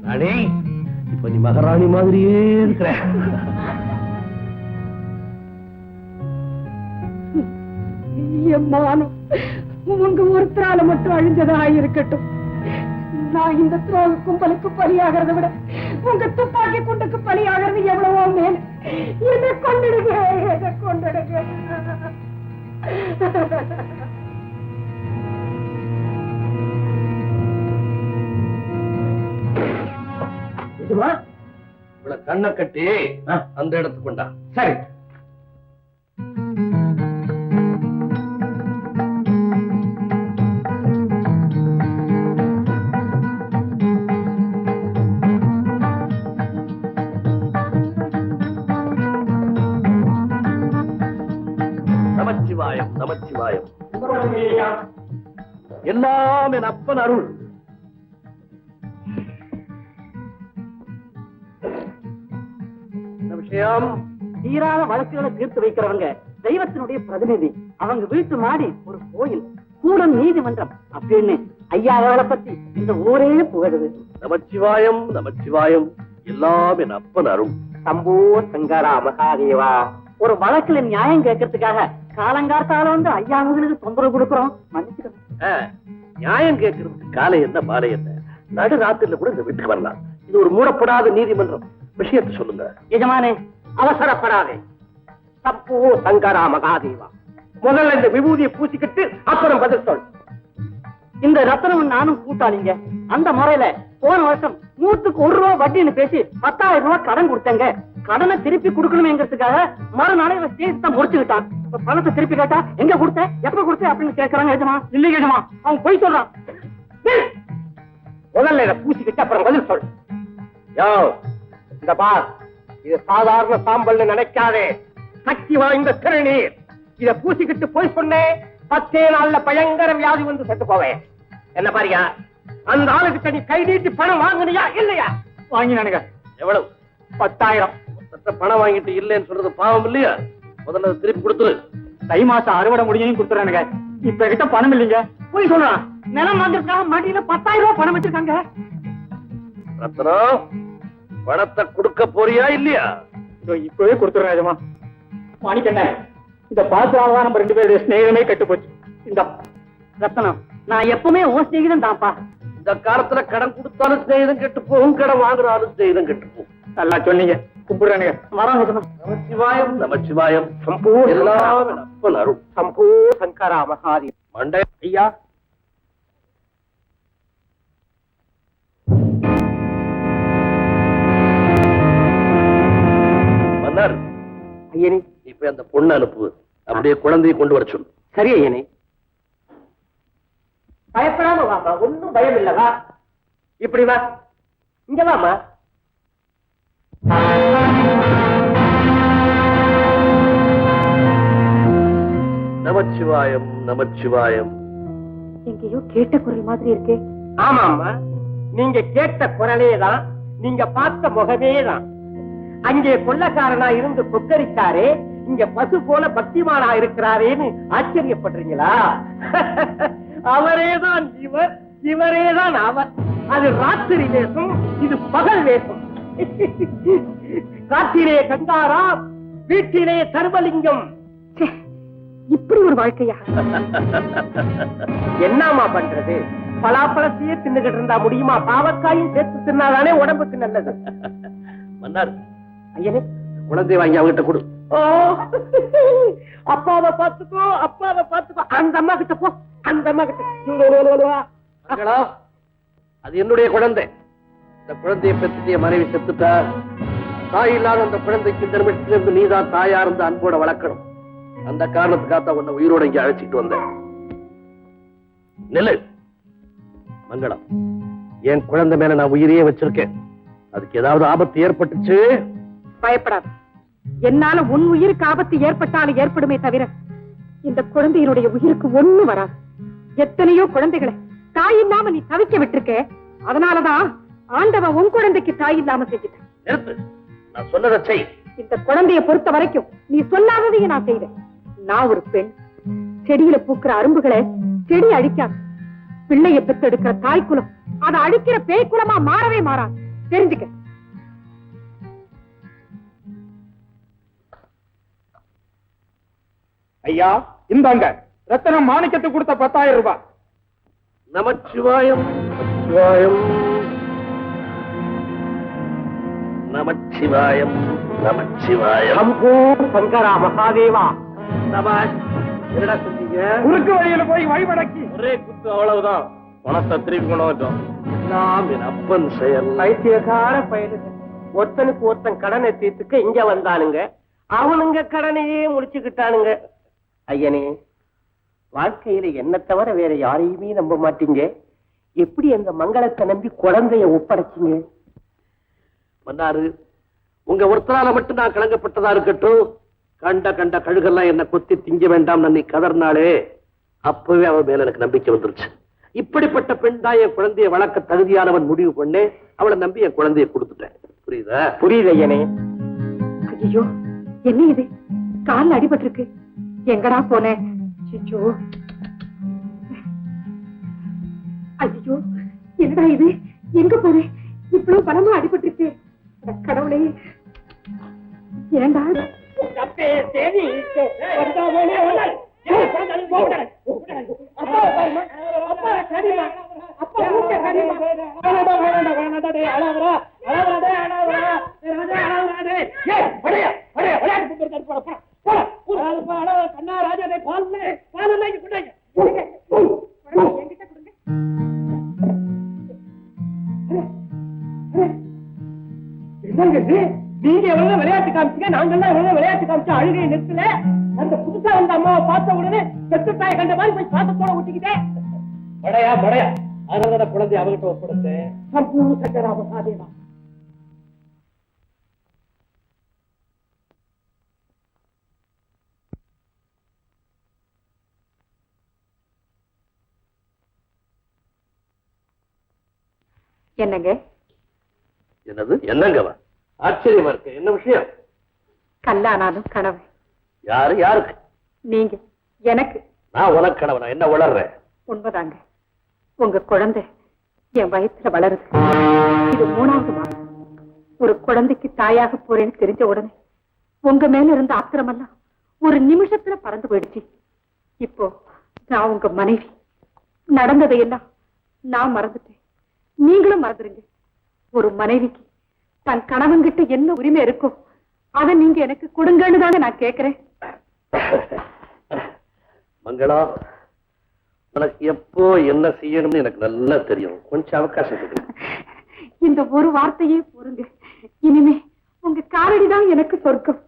ராணி, இப்ப நீ மகாராணி மாதிரியே இருக்கிற. எம்மானும் உங்க ஒருத்தரால மட்டும் அழிஞ்சதா இருக்கட்டும். நான் இந்த துரோக கும்பலுக்கு பலியாகிறத விட உங்க துப்பாக்கி குண்டுக்கு பலியாகிறது எவ்வளவோ மேல். என்னை கொண்டுடுங்க, என்னை கொண்டுடுங்க. இவ்வளவு கண்ணை கட்டி அந்த இடத்துக்கு கொண்டா. சரி. நமச்சிவாயம், நமச்சிவாயம். எல்லாம் என் அப்பன் அருள். விஷயம் தீராத வழக்குகளை தீர்த்து வைக்கிறவங்க தெய்வத்தினுடைய பிரதிநிதி. அவங்க வீட்டு மாடி ஒரு கோயில், கூடம் நீதிமன்றம் அப்படின்னு ஐயாவை பத்தி இந்த ஊரே புகழுது. நமச்சிவாயம், நமச்சிவாயம். எல்லாம் என் அப்பன் அருள். சம்போ சங்கரா மகாதேவா. ஒரு வழக்குல நியாயம் கேட்கறதுக்காக காலங்காத்தால வந்து ஐயாவுங்களுக்கு தொந்தரவு கொடுக்கிறோம், மன்னிச்சுக்கணும். நியாயம் கேட்கறதுக்கு காலை என்ன மாலை என்ன, நடு ராத்திரில கூட இந்த வீட்டுக்கு வரலாம். இது ஒரு மூடப்படாத நீதிமன்றம். விஷயத்தை சொல்லுங்க. எஜமானே, அவசரப்படாதே. சம்போ சங்கரா மகாதேவா. முதல்ல இந்த விபூதியை பூசிக்கிட்டு அப்புறம் பதில் சொல். இந்த ரத்தனம் நானும் கூட்டாளிங்க. அந்த முறையில போன வருஷம் 100க்கு 1 ரூபா வட்டின்னு பேசி 10,000 ரூபாய் கடன் கொடுத்தேங்க. கடனை திருப்பி கொடுக்கணுமேங்கிறதுக்காக மறுநாளே ஸ்டேஜ் தான் முடிச்சுக்கிட்டான். இப்ப பணத்தை திருப்பி கேட்டா எங்க கொடுத்த, எப்ப கொடுத்த அப்படின்னு கேட்கறாங்க. எஜமா இல்லை எஜமா, அவன் போய் சொல்றான். முதல்ல இதை பூசிக்கிட்டு அப்புறம் பதில் சொல். யோ, இந்த பார், இது சாதாரண சாம்பல் நினைக்காதே. சக்தி வாய்ந்த திருநீர். இத பூசிக்கிட்டு போய் சொன்னேன், 10 நாள்ல பயங்கர வியாதி வந்து செத்து போவேன். என்ன பாரியா, அந்த ஆளுக்கு நீ கை நீட்டி பணம் வாங்கினியா இல்லையா? வாங்கினானுங்க. எவ்வளவு? 10,000. பணம் வாங்கிட்டு இல்லைன்னு சொல்றது பாவம் இல்லையா? முதல்ல திருப்பி கொடுத்துரு. தை மாசம் அறுவடை முடியும் கொடுத்துறானுங்க. இப்ப கிட்ட பணம் இல்லைங்க. போய் சொல்றான். நிலம் வாங்கிருக்காங்க, மடியில 10,000 ரூபாய் பணம் வச்சிருக்காங்க. ரத்னம், பணத்தை கொடுக்க போறியா இல்லையா? இப்பவே கொடுத்துறாஜமா. மாணிக்கண்ண, இந்த பாத்துவாங்க நம்ம 2 பேருடைய ஸ்நேகமே கெட்டு போச்சு. இந்த ரத்னம், நான் எப்பவுமே உன் ஸ்நேகிதம் தான்ப்பா. இந்த காலத்துல கடன் கொடுத்தாலும் ஸ்நேகிதம் கெட்டு போகும், கடன் வாங்குறாலும் ஸ்நேகிதம் கெட்டு போகும். நல்லா சொன்னீங்க. கும்பிடுறானுங்க. வரோம். நமச்சிவாயம், நமச்சிவாயம். சம்பூ எல்லாம் அப்பன் அருள். சம்பூ சங்கரா மகாதேவ. மண்டை ஐயா, மன்னர், ஐயனே, இப்ப அந்த பொண்ணு அனுப்பு. அப்படியே குழந்தையை கொண்டு வர சொல்லு. சரி ஐயனே. பயப்படாம வாப்பா, ஒன்னும் பயம் இல்லவா. இப்படி வா, இங்க வாமா. நமச்சிவாயம், நமச்சிவாயம். எங்கேயோ கேட்ட குரல் மாதிரி இருக்கே. ஆமாமா, நீங்க கேட்ட குரலே தான், நீங்க பார்த்த முகமே தான். அங்கே கொள்ளக்காரனா இருந்து கொக்கரிச்சாரே, இங்க பசு போல பக்திமானா இருக்கிறாரேன்னு ஆச்சரியப்படுறீங்களா? அவரேதான் இவர், இவரேதான் அவர். அது ராத்திரி வேஷம், இது பகல் வேஷம். காட்டிலே கங்காரா, வீட்டிலே சர்வலிங்கம். இப்படி ஒரு வாழ்க்கையா? என்னமா பண்றது? பலாப்பழத்தையே தின்னுகிட்டு இருந்தா முடியுமா? பாவக்காயும் சேர்த்து தின்னாதானே உடம்புக்கு நல்லது. மன்னர், ஐயனே, குழந்தையை வாங்கி அவங்கிட்ட கொடு. அப்பாவை பாத்துக்கோ, அப்பாவை பாத்துக்கோ. அந்த அம்மா கிட்ட போ, அந்த அம்மா கிட்ட. அது என்னுடைய குழந்தை. இந்த குழந்தையை பெற்று மனைவி செத்துட்டா, தாய் இல்லாத அந்த குழந்தைக்கு இந்த நிமிஷத்திலிருந்து நீதான் தாயா இருந்து அன்போட வளர்க்கணும். அந்த காரணத்துக்காக உன்னை உயிரோட இங்க அழைச்சிட்டு வந்தேன். நெல்லு மங்களம், என் குழந்தை மேல நான் உயிரையே வச்சிருக்கேன். அதுக்கு ஏதாவது ஆபத்து ஏற்பட்டுச்சு, பயப்படாது. என்னால உன் உயிருக்கு ஆபத்து ஏற்பட்டாலும் ஏற்படுமே தவிர இந்த குழந்தையினுடைய உயிருக்கு ஒண்ணு வராது. எத்தனையோ குழந்தைகளை தாய் இல்லாம நீ தவிக்க விட்டுருக்க. அதனாலதான் ஆண்டவன் உன் குழந்தைக்கு தாய் இல்லாம செஞ்சுட்டேன். நிறுத்து, நான் சொன்னதை செய். இந்த குழந்தைய பொறுத்த வரைக்கும் நீ சொல்லாததையும் நான் செய்வேன். நான் ஒரு பெண். செடியில பூக்கிற அரும்புகளை செடி அழிக்காது. பிள்ளைய பெத்தெடுக்கிற தாய் குலம் அதை அழிக்கிற பேய் குலமா மாறவே மாறாது. தெரிஞ்சுக்க. ஐயா இந்தாங்க ரத்தனம் மாணிக்கத்துக்கு கொடுத்த 10,000 ரூபாய். நமச்சிவாயம் நமச்சிவாயம் நமச்சிவாயம் நமச்சிவாயம். சம்போ சங்கரா மகாதேவா. சபாஷ். என்னடா செஞ்சீங்க? குறுக்கு வழியில போய் வழிபடக்கி ஒரே குத்து, அவ்வளவுதான். பணத்தை திருப்பி கொண்டு வந்தோம். எல்லாம் என் அப்பன் செயல். பைத்தியக்கார பயிலுங்க. ஒருத்தனுக்கு ஒருத்தன் கடனை தீர்த்துக்க இங்க வந்தானுங்க, அவனுங்க கடனையே முடிச்சுக்கிட்டானுங்க. ஐயனே, வாழ்க்கையில என்ன தவிர வேற யாரையுமே நம்ப மாட்டீங்க. எப்படி அந்த மங்களத்தை நம்பி குழந்தைய ஒப்படைச்சிங்க? மன்னாரு, உங்க ஒருத்தரால மட்டும் நான் கலங்கப்பட்டதா இருக்கட்டும். கண்ட கண்ட கழுகெல்லாம் என்ன கொத்தி திங்க வேண்டாம் நன்னி கதர்னாலே அப்பவே அவன் மேல எனக்கு நம்பிக்கை வந்துருச்சு. இப்படிப்பட்ட பெண் தான் என் குழந்தையை வளர்க்க தகுதியானவன் முடிவு பண்ணே அவளை நம்பி என் குழந்தையை கொடுத்துட்டேன். புரியுதா? புரியுது ஐயனே. ஐயோ, என்ன இது? கால்ல அடிபட்டிருக்கு. எங்கடா போனேன்? ஐயோ, என்னடா இது? எங்க போனேன்? இவ்வளவு பலமா அடிபட்டிருக்கு. கடவுளே, ஏண்டா? நீங்க எவ்வளவு விளையாட்டு காமிச்சீங்க, நாங்கெல்லாம் எவ்வளவு விளையாட்டு காமிச்சா அழுகையை நிறுத்தல. அந்த புதுசா வந்த அம்மாவை பார்த்த உடனே செத்து தாயை கண்ட மாதிரி போய் பாசத்தோட ஊட்டிக்கிட்டேன். படையா படையா, அதனால குழந்தை அவகிட்ட ஒப்படைச்சு. சம்பூ சங்கரா மகாதேவா. என்னங்க? என்னது? என்னங்கவா? ஆச்சரியமா இருக்கு. என்ன விஷயம்? கல்லானாலும் கனவு. யாரு? யாருக்கு? நீங்க எனக்கு. நான் உனக்கு கனவனா? என்ன வளர்றேன்? உண்மைதாங்க. உங்க குழந்தை என் வயிற்றுல வளருது. இது 3வது மாதம். ஒரு குழந்தைக்கு தாயாக போறேன்னு தெரிஞ்ச உடனே உங்க மேல இருந்த ஆத்திரமெல்லாம் ஒரு நிமிஷத்துல பறந்து போயிடுச்சு. இப்போ நான் உங்க மனைவி. நடந்ததையெல்லாம் நான் மறந்துட்டேன். நீங்களும் மறந்துருங்க. ஒரு மனைவிக்கு தன் கணவன்கிட்ட என்ன உரிமை இருக்கும் அதை நீங்க எனக்கு கொடுங்கன்னு தாங்க நான் கேட்கிறேன். மங்களா, உனக்கு எப்போ என்ன செய்யணும்னு எனக்கு நல்லா தெரியும். கொஞ்சம் அவகாசம் கொடு. இந்த ஒரு வார்த்தையே பொறுங்க. இனிமே உங்க காலடிதான் எனக்கு சொர்க்கம்.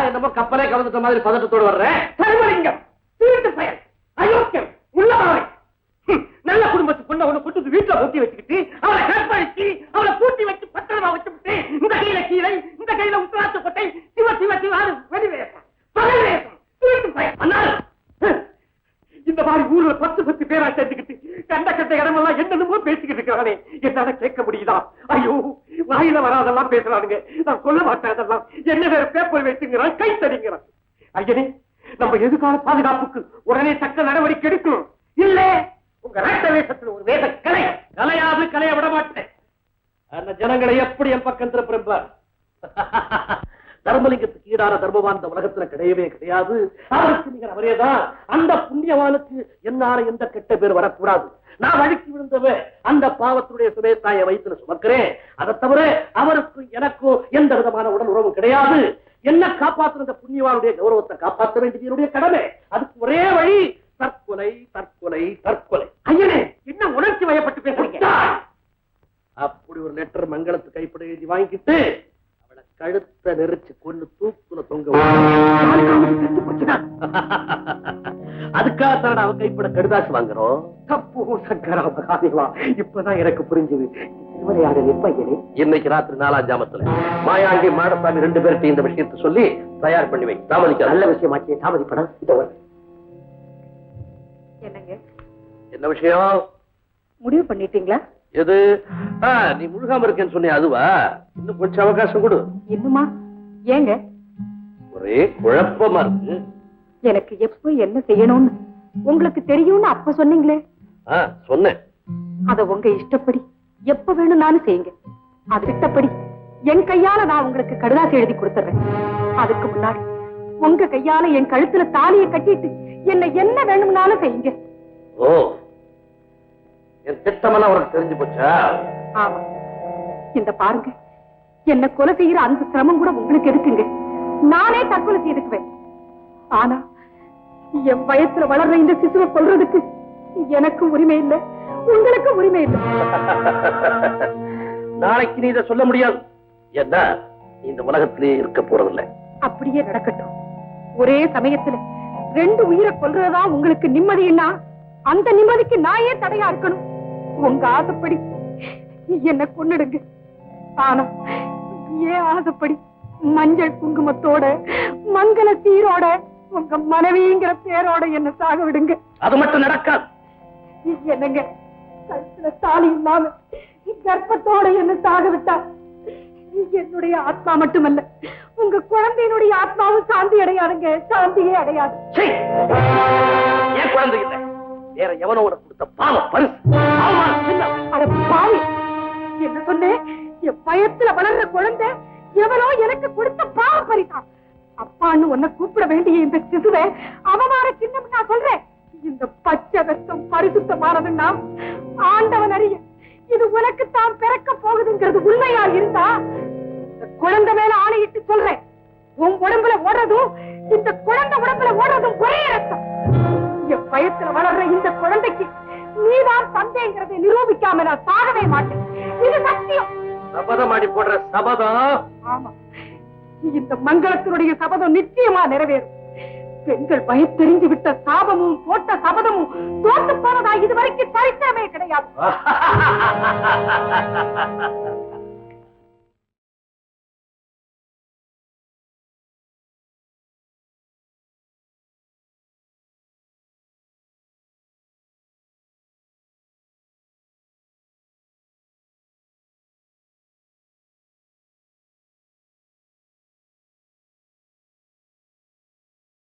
என்னமோ கப்பலே கலந்துட்ட மாதிரி பதட்டத்தோடு வர்றேன். சர்வலிங்கம், திருட்டு பயல், அயோக்கியம், உள்ளவரை. நல்ல குடும்பத்து பொண்ணை ஒண்ணு கொண்டு வீட்டுல பூட்டி வச்சுக்கிட்டு அவளை கற்பழிச்சு அவளை பூட்டி வச்சு பத்திரமா வச்சுட்டு இந்த கையில கீழே இந்த கையில உத்தராட்ச கொட்டை சிவ சிவ சிவாரு வெளிவேசம் பகல் வேசம் திருட்டு பயல். இந்த மாதிரி ஊர்ல 10 பேரா சேர்ந்துக்கிட்டு கண்ட கண்ட இடமெல்லாம் என்னென்னமோ பேசிக்கிட்டு இருக்கிறானே, என்னால கேட்க முடியுதா? ஐயோ, வாயில வராதெல்லாம் பேசுறானுங்க. நான் சொல்ல மாட்டேன். அதெல்லாம் என்ன வேற பேப்பர் வைத்துங்கிறான், கை தடிங்கிறான். ஐயனே, நம்ம எதிர்கால பாதுகாப்புக்கு உடனே தக்க நடவடிக்கை எடுக்கணும். இல்ல உங்க ராட்ட வேஷத்துல ஒரு வேத கலை கலையாது கலைய விட மாட்டேன். அந்த ஜனங்களை எப்படி என் பக்கம் திருப்ப தர்மலிங்கத்துக்கு ஈடான தர்மவான் இந்த உலகத்துல கிடையவே கிடையாது. அவருக்கு நீங்க அவரேதான். அந்த புண்ணியவானுக்கு என்னால எந்த கெட்ட பேர் வரக்கூடாது. நான் வழுக்கி விழுந்தவ அந்த பாவத்துடைய சுமேத்தாய வயிற்றுல சுமக்கிறேன். அதை தவிர அவருக்கு எனக்கும் எந்த விதமான உடல் உறவு கிடையாது. என்ன காப்பாற்றுற அந்த புண்ணியவானுடைய கௌரவத்தை காப்பாற்ற வேண்டியது என்னுடைய கடமை. அதுக்கு ஒரே வழி தற்கொலை, தற்கொலை, தற்கொலை. ஐயனே, என்ன உணர்ச்சி வயப்பட்டு பேசுறீங்க? அப்படி ஒரு லெட்டர் மங்களத்துக்கு கைப்பட எழுதி வாங்கிட்டு அவளை கழுத்தை நெரிச்சு கொண்டு தூக்குல தொங்க அதுக்காக அவன் கைப்பட கடுதாசு வாங்குறோம். தப்பு சங்கரா மகாதேவா, இப்பதான் எனக்கு புரிஞ்சுது. திருமலையாட நிர்பயனே, இன்னைக்கு ராத்திரி 4ஆம் ஜாமத்துல மாயாண்டி மாடசாமி 2 பேர்கிட்ட இந்த விஷயத்தை சொல்லி தயார் பண்ணி வை. தாமதிக்க நல்ல விஷயமாச்சே, தாமதிப்படா. இதோ என்னங்க என்ன விஷயம்? முடிவு பண்ணிட்டீங்களா? எது? நீ முழுகாம இருக்கேன்னு சொன்னியா அதுவா? இன்னும் கொஞ்சம் அவகாசம் கொடு. இன்னுமா? ஏங்க ஒரே குழப்பமா இருக்கு. எனக்கு எப்ப என்ன செய்யணும்னு உங்களுக்கு தெரியும்னு அப்ப சொன்னீங்களே. சொன்னேன். அத உங்க இஷ்டப்படி எப்ப வேணும்னாலும் செய்யுங்க. அது இஷ்டப்படி என் கையால நான் உங்களுக்கு கடுதாசி எழுதி கொடுத்துறேன். அதுக்கு முன்னாடி உங்க கையால என் கழுத்துல தாலியை கட்டிட்டு என்ன என்ன வேணும்னாலும் செய்யுங்க. ஓ, என் திட்டமெல்லாம் உனக்கு தெரிஞ்சு போச்சா? ஆமா. இந்த பாருங்க, என்ன கொலை செய்யற அந்த சிரமம் கூட உங்களுக்கு எதுக்குங்க? நானே தற்கொலை செய்துக்குவேன். ஆனா என் வயசுல வளர்ற இந்த சிசுவை கொல்றதுக்கு எனக்கு உரிமை இல்லை, உங்களுக்கு உரிமை இல்லை. நாளைக்கு நீ இதை சொல்ல முடியாது. என்ன, இந்த உலகத்திலேயே இருக்க போறதில்லை. அப்படியே நடக்கட்டும். ஒரே சமயத்துல 2 உயிரை கொல்றதுதான் உங்களுக்கு நிம்மதினா அந்த நிம்மதிக்கு நான் ஏன் தடையா இருக்கணும்? உங்க ஆசைப்படி என்ன கொன்னுடுங்க. ஆனா ஏன் ஆசைப்படி மஞ்சள் குங்குமத்தோட மங்கள சீரோட உங்க மனைவிங்கிற பேரோட என்ன சாக விடுங்க. அது மட்டும் நடக்காது. என்னங்க, கழுத்துல தாலி இல்லாம கர்ப்பத்தோட என்ன சாக விட்டா என்னுடைய ஆத்மா மட்டுமல்ல, உங்க குழந்தையினுடைய ஆத்மாவும் சாந்தி அடையாதுங்க. சாந்தியே அடையாது. என் குழந்தை இல்லை, வேற எவனோ உனக்கு கொடுத்த பாவம் பரிசு. அட பாவி, என்ன சொன்னேன்? என் பயத்துல வளர்ற குழந்தை எவனோ எனக்கு கொடுத்த பாவ பரிசா? அப்பான்னு உன்னை கூப்பிட வேண்டிய இந்த சிசுவை அவமார சின்னம் நான் சொல்றேன். இந்த பச்சை ரத்தம் பரிசுத்தமானதுன்னா ஆண்டவன் அறிய இது உனக்கு தான் பிறக்க போகுதுங்கிறது உண்மையா இருந்தா இந்த குழந்தை மேல ஆணையிட்டு சொல்றேன், உன் உடம்புல ஓடுறதும் இந்த குழந்தை உடம்புல ஓடுறதும் ஒரே ரத்தம். என் பயத்துல வளர்ற இந்த குழந்தைக்கு நீதான் தந்தைங்கிறதை நிரூபிக்காம நான் சாகவே மாட்டேன். இது சத்தியம். சபதமாடி போடுற சபதம். ஆமா, இந்த மங்களத்தினுடைய சபதம் நிச்சயமா நிறைவேறும். பெண்கள் பயத்தெரிஞ்சு விட்ட சாபமும் போட்ட சபதமும் தோற்று போனதா இதுவரைக்கும் சரித்திரமே கிடையாது.